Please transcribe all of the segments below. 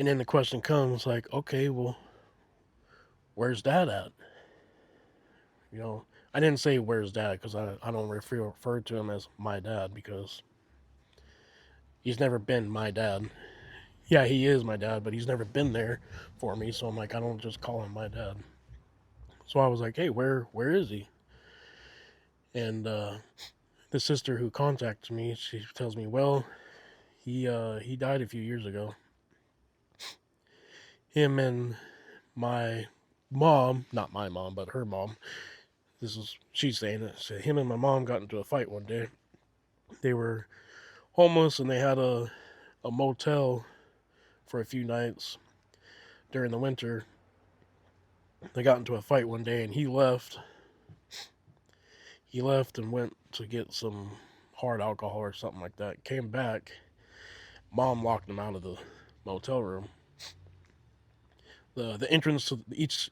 And then the question comes like, okay, well, where's dad at? You know, I didn't say where's dad because I don't refer to him as my dad because he's never been my dad. Yeah, he is my dad, but he's never been there for me. So I'm like, I don't just call him my dad. So I was like, hey, where is he? And the sister who contacted me, she tells me, well, he died a few years ago. Him and my mom, not my mom, but her mom. This is she's saying it. So him and my mom got into a fight one day. They were homeless and they had a motel for a few nights during the winter. They got into a fight one day and he left. He left and went to get some hard alcohol or something like that. Came back. Mom locked him out of the motel room. The entrance to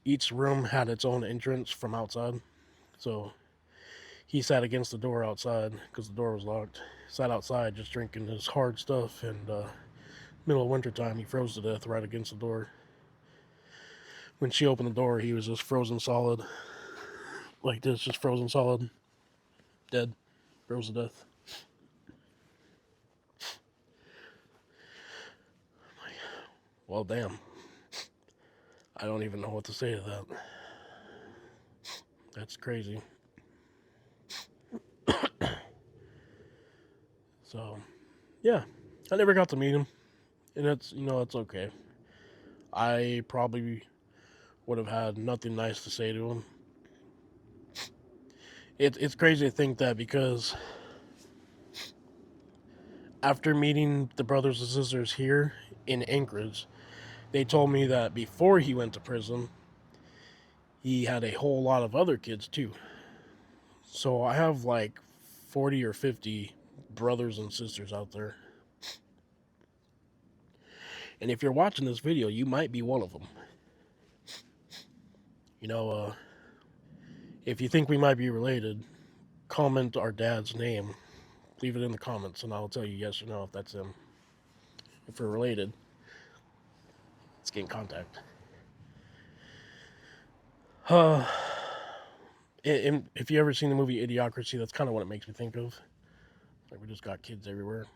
each room had its own entrance from outside. So he sat against the door outside because the door was locked. Sat outside just drinking his hard stuff, and middle of winter time, he froze to death right against the door. When she opened the door, he was just frozen solid, like this, just frozen solid, dead, froze to death. Well, damn. I don't even know what to say to that. That's crazy. So, yeah, I never got to meet him, and it's okay. I probably would have had nothing nice to say to him. It's crazy to think that because after meeting the brothers and sisters here in Anchorage, they told me that before he went to prison, he had a whole lot of other kids too. So I have like 40 or 50 brothers and sisters out there. And if you're watching this video, you might be one of them. You know, if you think we might be related, comment our dad's name. Leave it in the comments, and I'll tell you yes or no if that's him. If we're related, let's get in contact. Uh, if you ever seen the movie Idiocracy, that's kind of what it makes me think of. Like we just got kids everywhere.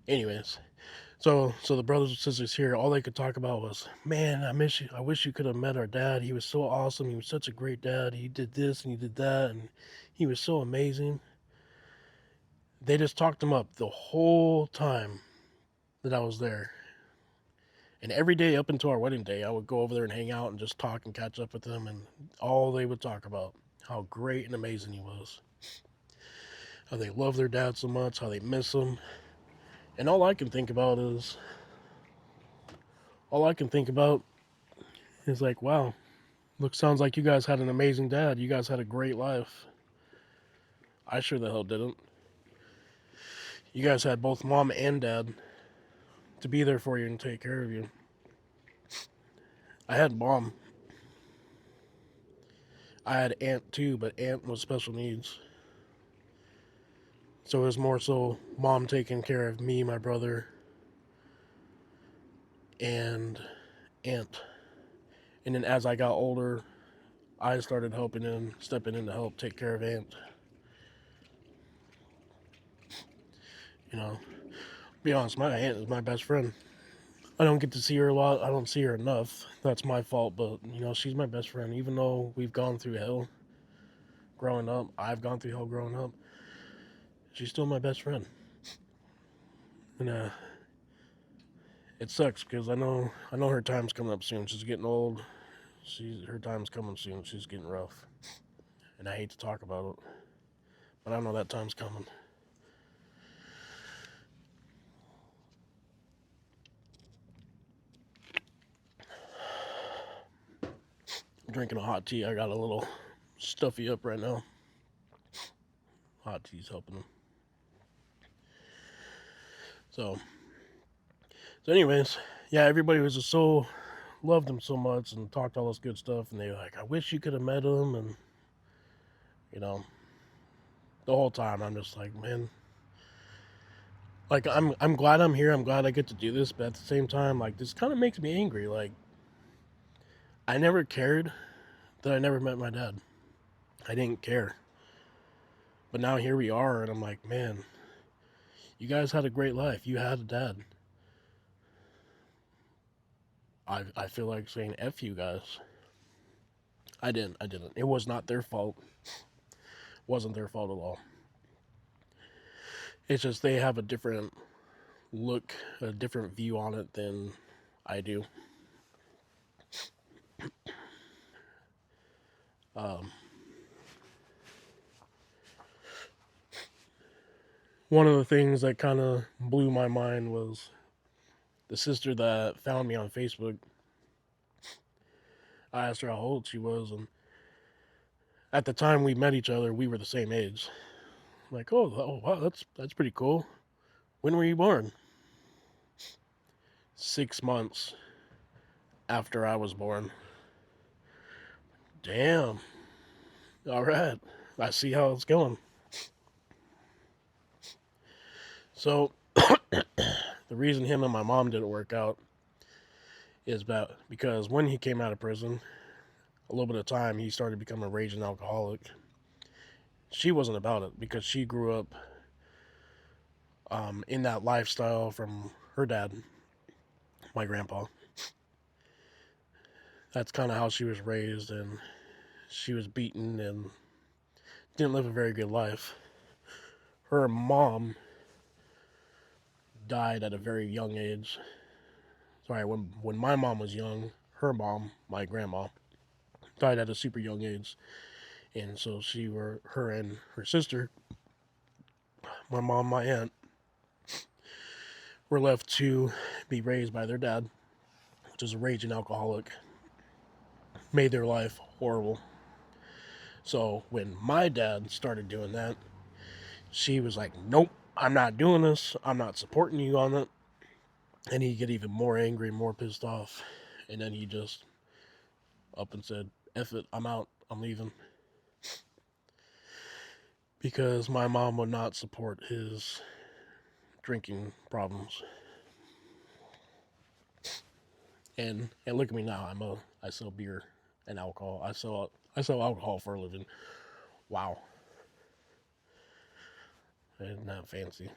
Anyways, so the brothers and sisters here, all they could talk about was, man, I miss you. I wish you could have met our dad. He was so awesome. He was such a great dad. He did this and he did that, and he was so amazing. They just talked him up the whole time that I was there. And every day up until our wedding day, I would go over there and hang out and just talk and catch up with them. And all they would talk about how great and amazing he was, how they love their dad so much, how they miss him. And all I can think about is like, wow, sounds like you guys had an amazing dad. You guys had a great life. I sure the hell didn't. You guys had both mom and dad to be there for you and take care of you. I had mom. I had aunt too, but aunt was special needs. So it was more so mom taking care of me, my brother, and aunt. And then as I got older, I started stepping in to help take care of aunt. You know, be honest, my aunt is my best friend. I don't get to see her a lot. I don't see her enough. That's my fault, but she's my best friend. Even though we've gone through hell growing up, I've gone through hell growing up. She's still my best friend, and it sucks because I know her time's coming up soon. She's getting old. Her time's coming soon. She's getting rough, and I hate to talk about it, but I know that time's coming. I'm drinking a hot tea. I got a little stuffy up right now. Hot tea's helping him. So, anyways, yeah, everybody was just so loved him so much and talked all this good stuff, and they were like, I wish you could have met him, and you know, the whole time I'm just like, man, Like I'm glad I'm here. I'm glad I get to do this, but at the same time, like this kind of makes me angry. Like I never cared that I never met my dad. I didn't care. But now here we are, and I'm like, man, you guys had a great life. You had a dad. I feel like saying F you guys. I didn't. I didn't. It was not their fault. Wasn't their fault at all. It's just they have a different look, a different view on it than I do. Um, One of the things that kind of blew my mind was the sister that found me on Facebook. I asked her how old she was, and at the time we met each other, we were the same age. I'm like, oh wow, that's pretty cool. When were you born? 6 months after I was born. Damn. All right. I see how it's going. So the reason him and my mom didn't work out is about because when he came out of prison, a little bit of time he started becoming a raging alcoholic. She wasn't about it because she grew up in that lifestyle from her dad, my grandpa. That's kind of how she was raised, and she was beaten and didn't live a very good life. Her mom died at a very young age. Sorry, when my mom was young, her mom, my grandma, died at a super young age, and so her and her sister, my mom, my aunt, were left to be raised by their dad, which is a raging alcoholic. Made their life horrible. So when my dad started doing that, she was like, "Nope, I'm not doing this. I'm not supporting you on it." And he'd get even more angry, more pissed off, and then he just up and said, "F it, I'm out. I'm leaving." Because my mom would not support his drinking problems. And look at me now. I sell beer and alcohol. I sell alcohol for a living. Wow, isn't that fancy?